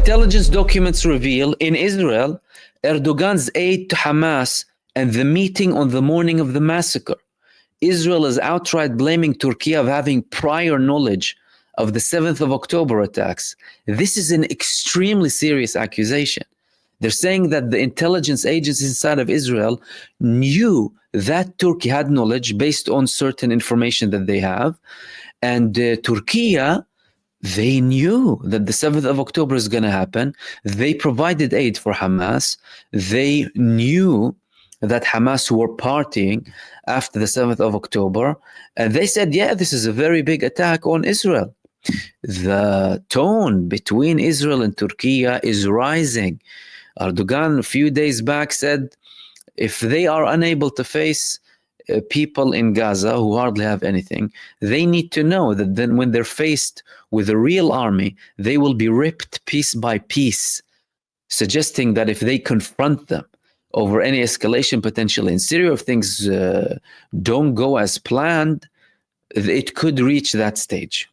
Intelligence documents reveal in Israel, Erdogan's aid to Hamas and the meeting on the morning of the massacre. Israel is outright blaming Turkey of having prior knowledge of the 7th of October attacks. This is an extremely serious accusation. They're saying that the intelligence agencies inside of Israel knew that Turkey had knowledge based on certain information that they have. And Turkey, they knew that the 7th of October is going to happen. They provided aid for Hamas. They knew that Hamas were partying after the 7th of October. And they said, yeah, this is a very big attack on Israel. The tone between Israel and Turkey is rising. Erdogan a few days back said, if they are unable to face people in Gaza who hardly have anything, they need to know that then when they're faced with a real army, they will be ripped piece by piece, suggesting that if they confront them over any escalation potentially in Syria, if things don't go as planned, it could reach that stage.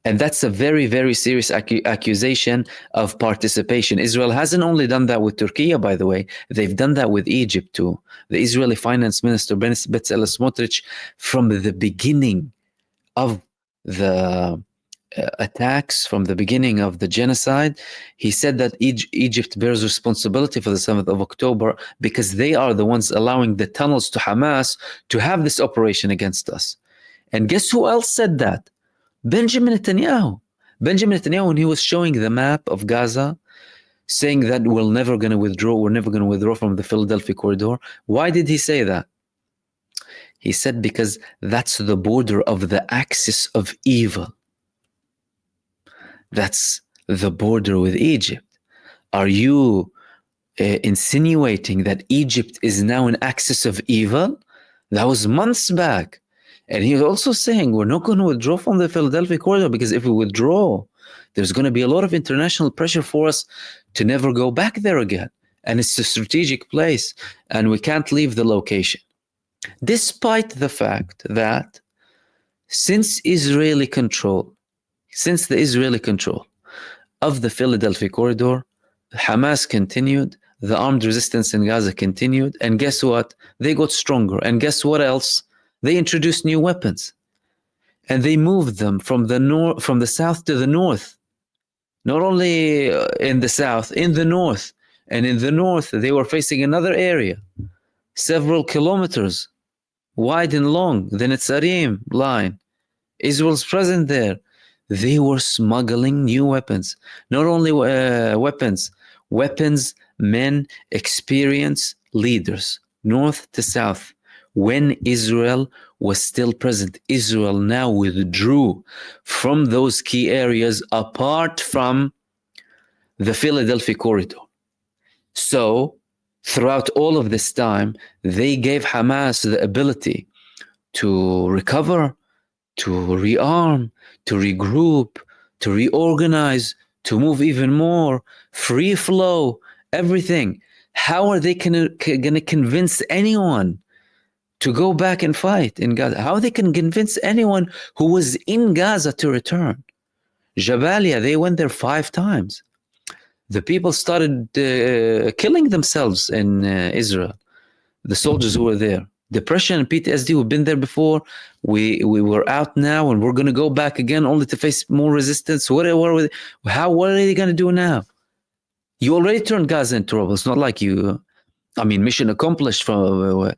And that's a very, very serious accusation of participation. Israel hasn't only done that with Turkey, by the way. They've done that with Egypt too. The Israeli finance minister, Bezalel Smotrich, from the beginning of the attacks, from the beginning of the genocide, he said that Egypt bears responsibility for the 7th of October because they are the ones allowing the tunnels to Hamas to have this operation against us. And guess who else said that? Benjamin Netanyahu. Benjamin Netanyahu, when he was showing the map of Gaza, saying that we're never going to withdraw from the Philadelphia corridor. Why did he say that? He said because that's the border of the axis of evil. That's the border with Egypt. Are you insinuating that Egypt is now an axis of evil? That was months back. And he was also saying, we're not going to withdraw from the Philadelphia corridor because if we withdraw, there's going to be a lot of international pressure for us to never go back there again. And it's a strategic place and we can't leave the location. Despite the fact that since the Israeli control of the Philadelphia corridor, Hamas continued, the armed resistance in Gaza continued, and guess what? They got stronger. And guess what else? They introduced new weapons, and they moved them from the south to the north. Not only in the south, in the north. And in the north, they were facing another area, several kilometers wide and long, the Netzarim line. Israel's present there. They were smuggling new weapons. Not only weapons, men, experience, leaders, north to south. When Israel was still present, Israel now withdrew from those key areas apart from the Philadelphia corridor. So, throughout all of this time, they gave Hamas the ability to recover, to rearm, to regroup, to reorganize, to move even more, free flow, everything. How are they going to convince anyone to go back and fight in Gaza? How they can convince anyone who was in Gaza to return? Jabalia, they went there 5 times. The people started killing themselves in Israel, the soldiers who were there. Depression and PTSD, we've been there before. We were out now and we're going to go back again only to face more resistance. What are they going to do now? You already turned Gaza into trouble. It's not like mission accomplished from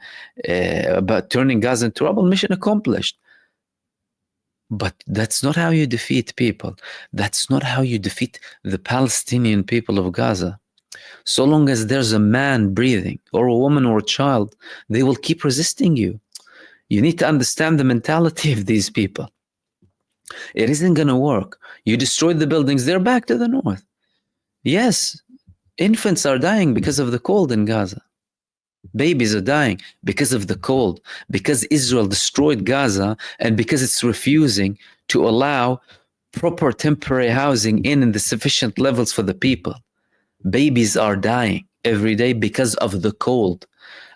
about turning Gaza into trouble, mission accomplished. But that's not how you defeat people. That's not how you defeat the Palestinian people of Gaza. So long as there's a man breathing, or a woman or a child, they will keep resisting you. You need to understand the mentality of these people. It isn't going to work. You destroyed the buildings, they're back to the north. Yes, infants are dying because of the cold in Gaza. Babies are dying because of the cold, because Israel destroyed Gaza and because it's refusing to allow proper temporary housing in the sufficient levels for the people. Babies are dying every day because of the cold.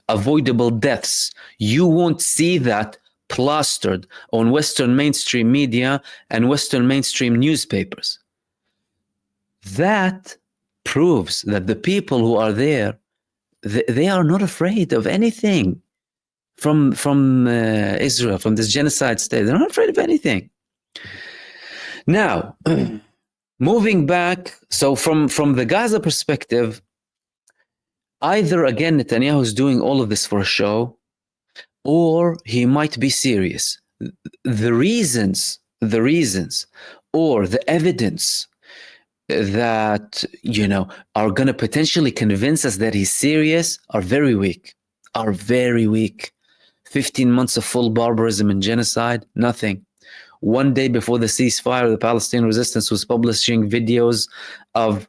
Avoidable deaths. You won't see that plastered on Western mainstream media and Western mainstream newspapers. That proves that the people who are there, they are not afraid of anything from Israel, from this genocide state. They're not afraid of anything. Now, moving back, so from the Gaza perspective, either again Netanyahu is doing all of this for a show, or he might be serious. The reasons, or the evidence that are going to potentially convince us that he's serious are very weak. 15 months of full barbarism and genocide, nothing. One day before the ceasefire, the Palestinian resistance was publishing videos of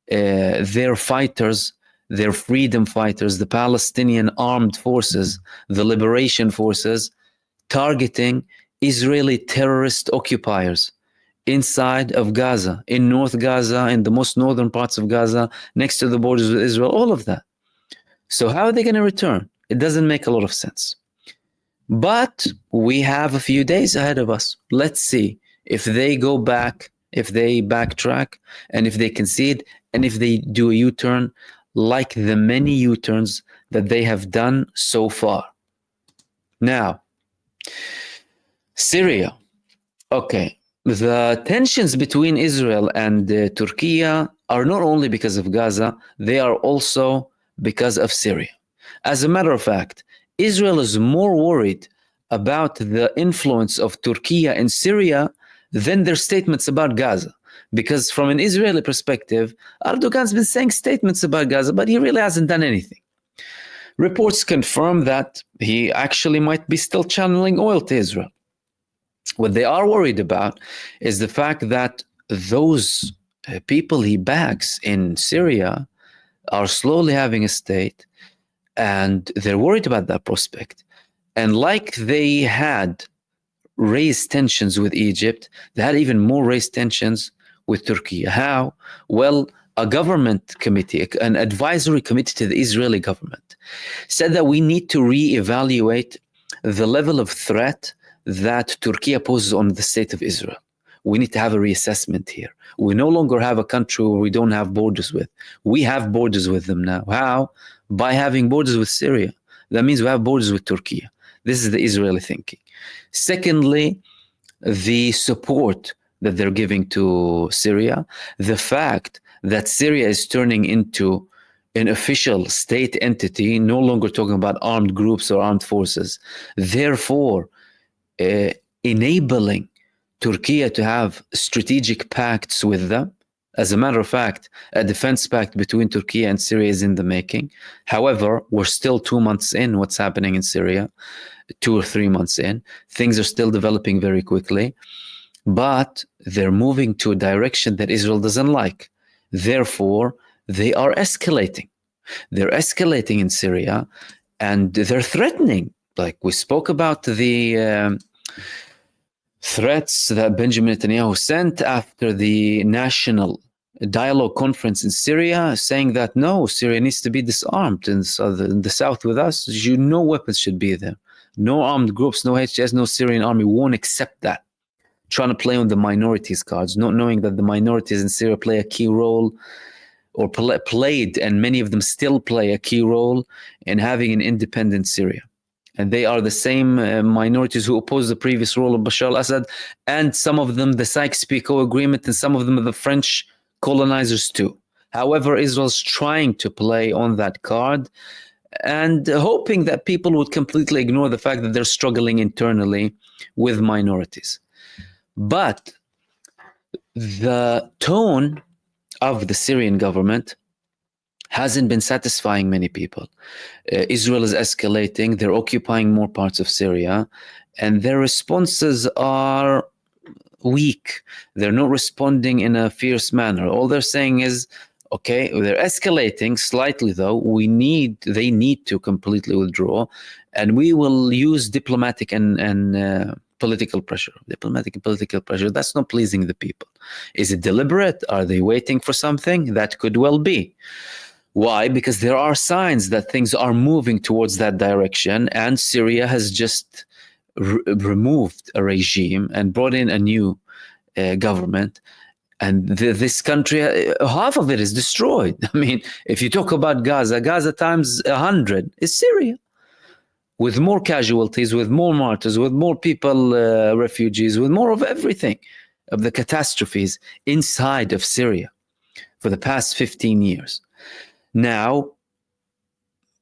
their fighters, their freedom fighters, the Palestinian armed forces, the liberation forces, targeting Israeli terrorist occupiers inside of Gaza, in North Gaza, in the most northern parts of Gaza, next to the borders with Israel, all of that. So how are they going to return? It doesn't make a lot of sense. But we have a few days ahead of us. Let's see if they go back, if they backtrack, and if they concede, and if they do a U-turn like the many U-turns that they have done so far. Now, Syria. Okay. The tensions between Israel and Turkey are not only because of Gaza, they are also because of Syria. As a matter of fact, Israel is more worried about the influence of Turkey in Syria than their statements about Gaza. Because from an Israeli perspective, Erdogan's been saying statements about Gaza, but he really hasn't done anything. Reports confirm that he actually might be still channeling oil to Israel. What they are worried about is the fact that those people he backs in Syria are slowly having a state, and they're worried about that prospect. And like they had raised tensions with Egypt, they had even more raised tensions with Turkey. How? Well, a government committee, an advisory committee to the Israeli government, said that we need to reevaluate the level of threat that Turkey poses on the state of Israel. We need to have a reassessment here. We no longer have a country where we don't have borders with. We have borders with them now. How? By having borders with Syria. That means we have borders with Turkey. This is the Israeli thinking. Secondly, the support that they're giving to Syria, the fact that Syria is turning into an official state entity, no longer talking about armed groups or armed forces, therefore enabling Turkey to have strategic pacts with them. As a matter of fact, a defense pact between Turkey and Syria is in the making. However, we're still 2 months in what's happening in Syria, 2 or 3 months in. Things are still developing very quickly, but they're moving to a direction that Israel doesn't like. Therefore, they are escalating. They're escalating in Syria, and they're threatening. Like we spoke about the threats that Benjamin Netanyahu sent after the National Dialogue Conference in Syria, saying that no, Syria needs to be disarmed in the south with us. No weapons should be there. No armed groups, no HTS, no Syrian army won't accept that. Trying to play on the minorities cards, not knowing that the minorities in Syria play a key role, or played, and many of them still play a key role in having an independent Syria. And they are the same minorities who oppose the previous rule of Bashar al-Assad, and some of them the Sykes-Picot Agreement, and some of them the French colonizers too. However, Israel's trying to play on that card and hoping that people would completely ignore the fact that they're struggling internally with minorities. But the tone of the Syrian government hasn't been satisfying many people. Israel is escalating, they're occupying more parts of Syria, and their responses are weak. They're not responding in a fierce manner. All they're saying is, okay, they're escalating slightly though, they need to completely withdraw, and we will use diplomatic and political pressure. Diplomatic and political pressure, that's not pleasing the people. Is it deliberate? Are they waiting for something? That could well be. Why? Because there are signs that things are moving towards that direction, and Syria has just removed a regime and brought in a new government. And this country, half of it is destroyed. I mean, if you talk about Gaza, Gaza times 100 is Syria, with more casualties, with more martyrs, with more people, refugees, with more of everything, of the catastrophes inside of Syria for the past 15 years. Now,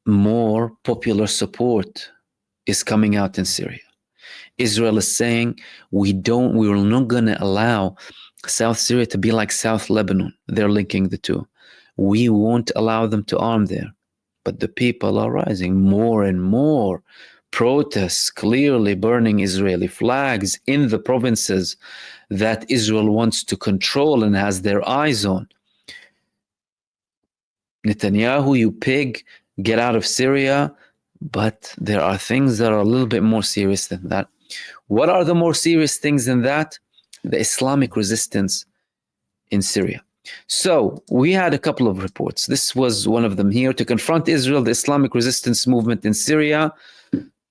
more popular support is coming out in Syria. Israel is saying, we're not going to allow South Syria to be like South Lebanon. They're linking the two. We won't allow them to arm there. But the people are rising. More and more protests, clearly burning Israeli flags in the provinces that Israel wants to control and has their eyes on. Netanyahu, you pig, get out of Syria. But there are things that are a little bit more serious than that. What are the more serious things than that? The Islamic resistance in Syria. So we had a couple of reports. This was one of them here. To confront Israel, the Islamic resistance movement in Syria,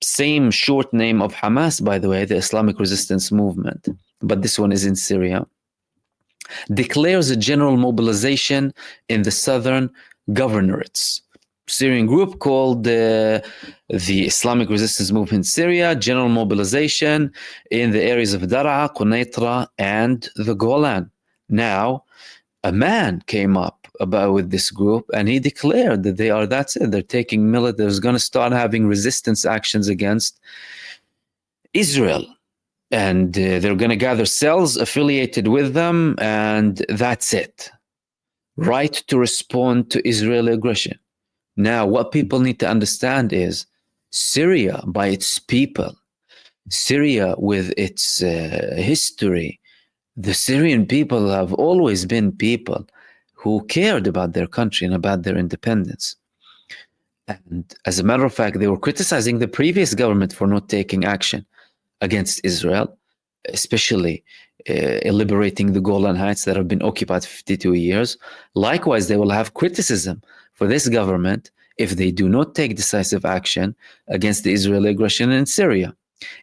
same short name of Hamas, by the way, the Islamic resistance movement, but this one is in Syria, declares a general mobilization in the southern governorates. Syrian group called the Islamic Resistance Movement in Syria, general mobilization in the areas of Daraa, Quneitra, and the Golan. Now, a man came up with this group and he declared that that's it, they're taking military, they're going to start having resistance actions against Israel. And they're going to gather cells affiliated with them, and that's it. Right to respond to Israeli aggression. Now, what people need to understand is Syria, by its people, Syria with its history, the Syrian people have always been people who cared about their country and about their independence. And as a matter of fact, they were criticizing the previous government for not taking action against Israel, especially liberating the Golan Heights that have been occupied 52 years. Likewise, they will have criticism for this government if they do not take decisive action against the Israeli aggression in Syria.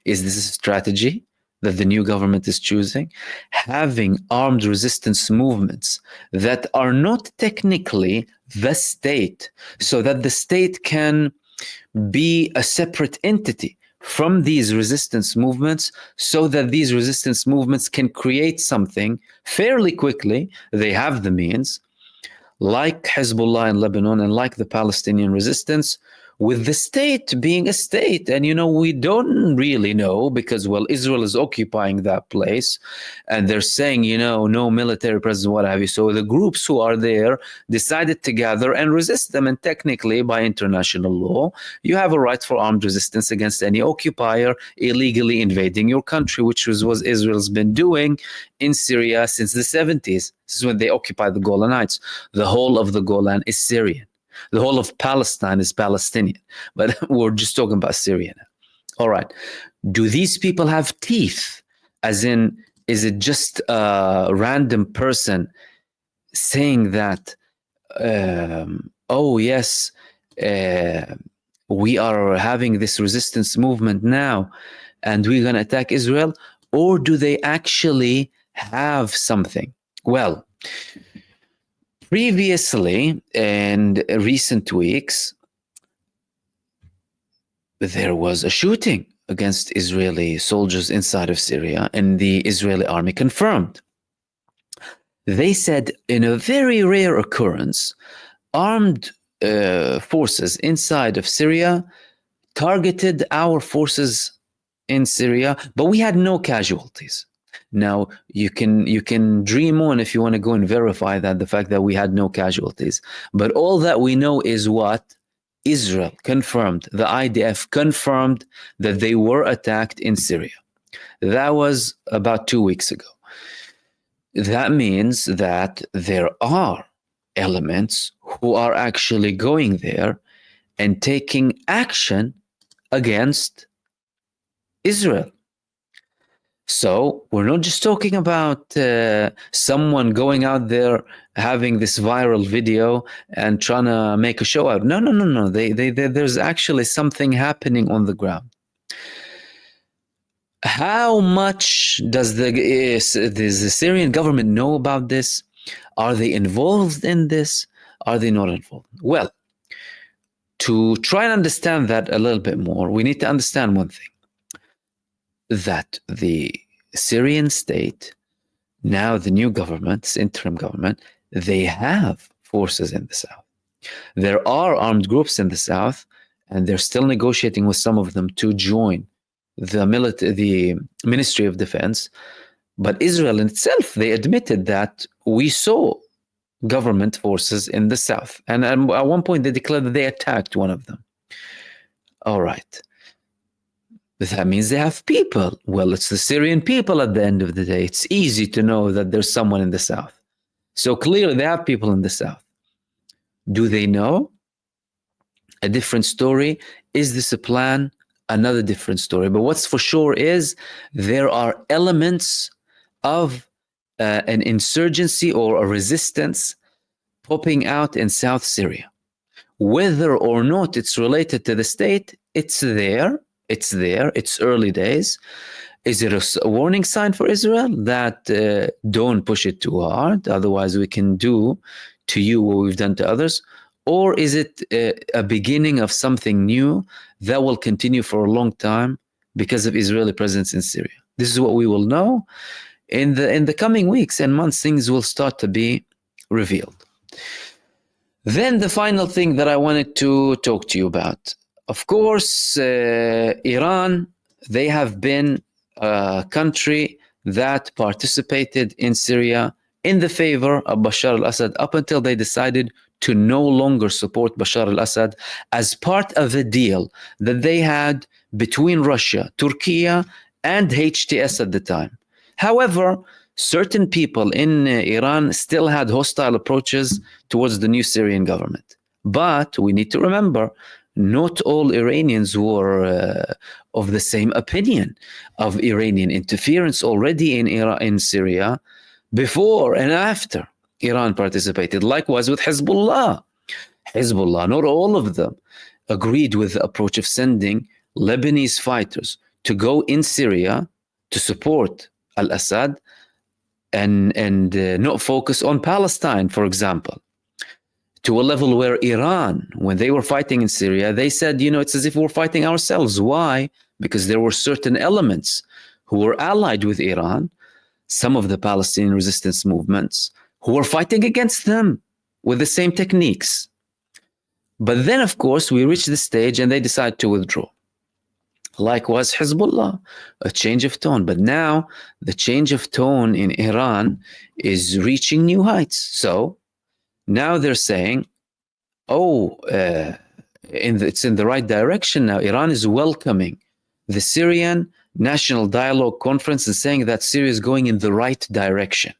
Is this a strategy that the new government is choosing? Having armed resistance movements that are not technically the state, so that the state can be a separate entity from these resistance movements, so that these resistance movements can create something fairly quickly. They have the means, like Hezbollah in Lebanon and like the Palestinian resistance, with the state being a state. And, we don't really know because, Israel is occupying that place and they're saying, no military presence, what have you. So the groups who are there decided to gather and resist them. And technically, by international law, you have a right for armed resistance against any occupier illegally invading your country, which was what Israel's been doing in Syria since the 70s. This is when they occupied the Golan Heights. The whole of the Golan is Syrian. The whole of Palestine is Palestinian, but we're just talking about Syria now. All right. Do these people have teeth? As in, is it just a random person saying that, oh, yes, we are having this resistance movement now and we're going to attack Israel? Or do they actually have something? Well, previously, in recent weeks, there was a shooting against Israeli soldiers inside of Syria, and the Israeli army confirmed. They said, in a very rare occurrence, armed forces inside of Syria targeted our forces in Syria, but we had no casualties. Now, you can dream on if you want to go and verify that, the fact that we had no casualties. But all that we know is what? Israel confirmed, the IDF confirmed that they were attacked in Syria. That was about 2 weeks ago. That means that there are elements who are actually going there and taking action against Israel. So we're not just talking about someone going out there having this viral video and trying to make a show out. No. There's actually something happening on the ground. How much does the Syrian government know about this? Are they involved in this? Are they not involved? Well, to try and understand that a little bit more, we need to understand one thing, that the Syrian state, now the new government, this interim government, they have forces in the south. There are armed groups in the south, and they're still negotiating with some of them to join the Ministry of Defense. But Israel in itself, they admitted that we saw government forces in the south. And at one point, they declared that they attacked one of them. All right. That means they have people. Well, it's the Syrian people at the end of the day. It's easy to know that there's someone in the south. So clearly, they have people in the south. Do they know? A different story. Is this a plan? Another different story. But what's for sure is there are elements of an insurgency or a resistance popping out in South Syria. Whether or not it's related to the state, it's there. It's there. It's early days. Is it a warning sign for Israel that don't push it too hard, otherwise we can do to you what we've done to others? Or is it a beginning of something new that will continue for a long time because of Israeli presence in Syria? This is what we will know. In the coming weeks and months, things will start to be revealed. Then the final thing that I wanted to talk to you about. Of course, Iran, they have been a country that participated in Syria in the favor of Bashar al-Assad up until they decided to no longer support Bashar al-Assad as part of a deal that they had between Russia, Turkey, and HTS at the time. However, certain people in Iran still had hostile approaches towards the new Syrian government. But we need to remember, not all Iranians were of the same opinion of Iranian interference already in Syria before and after Iran participated. Likewise with Hezbollah. Hezbollah, not all of them agreed with the approach of sending Lebanese fighters to go in Syria to support al-Assad and not focus on Palestine, for example, to a level where Iran, when they were fighting in Syria, they said, it's as if we're fighting ourselves. Why? Because there were certain elements who were allied with Iran, some of the Palestinian resistance movements, who were fighting against them with the same techniques. But then, of course, we reached the stage and they decided to withdraw. Likewise, Hezbollah, a change of tone. But now the change of tone in Iran is reaching new heights. So now they're saying, it's in the right direction now. Iran is welcoming the Syrian National Dialogue Conference and saying that Syria is going in the right direction.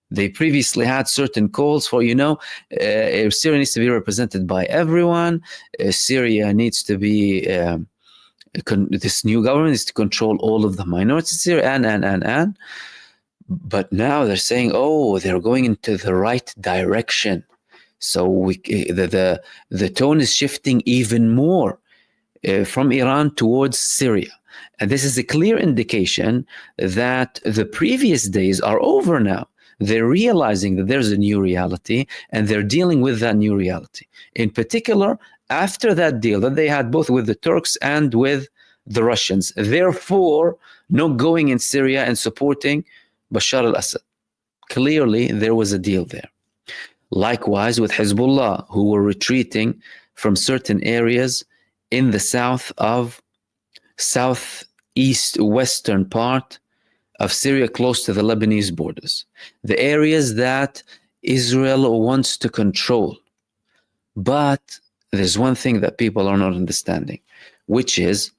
They previously had certain calls for, Syria needs to be represented by everyone. Syria needs to be, this new government needs to control all of the minorities here, and. But now they're saying, they're going into the right direction. So the tone is shifting even more from Iran towards Syria. And this is a clear indication that the previous days are over now. They're realizing that there's a new reality and they're dealing with that new reality. In particular, after that deal that they had both with the Turks and with the Russians, therefore not going in Syria and supporting Bashar al-Assad. Clearly, there was a deal there. Likewise with Hezbollah, who were retreating from certain areas in the southeast western part of Syria, close to the Lebanese borders, the areas that Israel wants to control. But there's one thing that people are not understanding, which is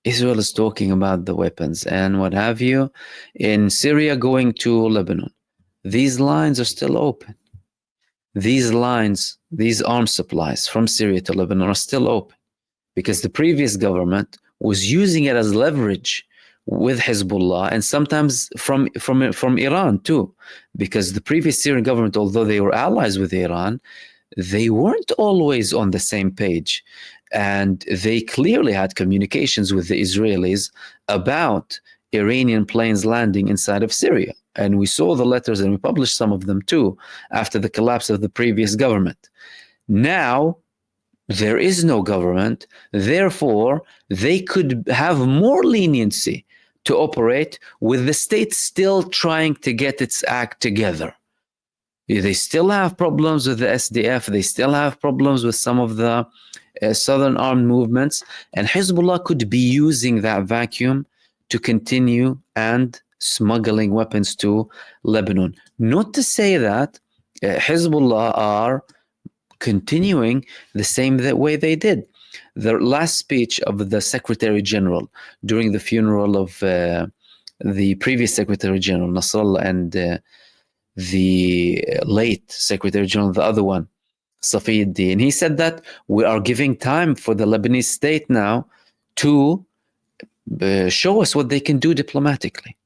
Israel is talking about the weapons and what have you in Syria going to Lebanon. These lines are still open. These lines, these arms supplies from Syria to Lebanon are still open because the previous government was using it as leverage with Hezbollah and sometimes from Iran too, because the previous Syrian government, although they were allies with Iran, they weren't always on the same page. And they clearly had communications with the Israelis about Iranian planes landing inside of Syria. And we saw the letters, and we published some of them too, after the collapse of the previous government. Now, there is no government. Therefore, they could have more leniency to operate, with the state still trying to get its act together. They still have problems with the SDF. They still have problems with some of the southern armed movements. And Hezbollah could be using that vacuum to continue and smuggling weapons to Lebanon. Not to say that Hezbollah are continuing the same way they did. The last speech of the Secretary General during the funeral of the previous Secretary General, Nasrallah, and the late Secretary General, the other one, Safi, and he said that we are giving time for the Lebanese state now to show us what they can do diplomatically.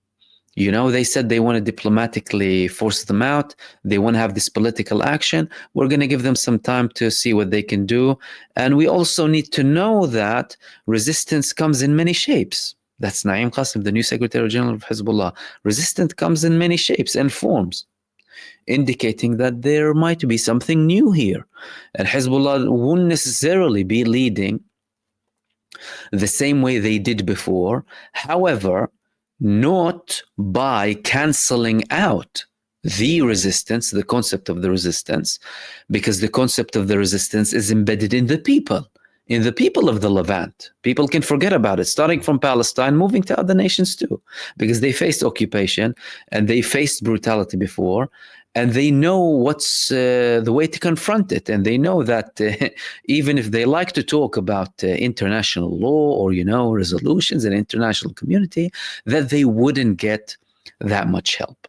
You know, they said they want to diplomatically force them out. They want to have this political action. We're going to give them some time to see what they can do. And we also need to know that resistance comes in many shapes. That's Naim Qasim, the new Secretary General of Hezbollah. Resistance comes in many shapes and forms, indicating that there might be something new here. And Hezbollah won't necessarily be leading the same way they did before. However, not by canceling out the resistance, the concept of the resistance, because the concept of the resistance is embedded in the people of the Levant. People can forget about it, starting from Palestine, moving to other nations too, because they faced occupation and they faced brutality before, and they know what's the way to confront it. And they know that even if they like to talk about international law or, you know, resolutions and international community, that they wouldn't get that much help.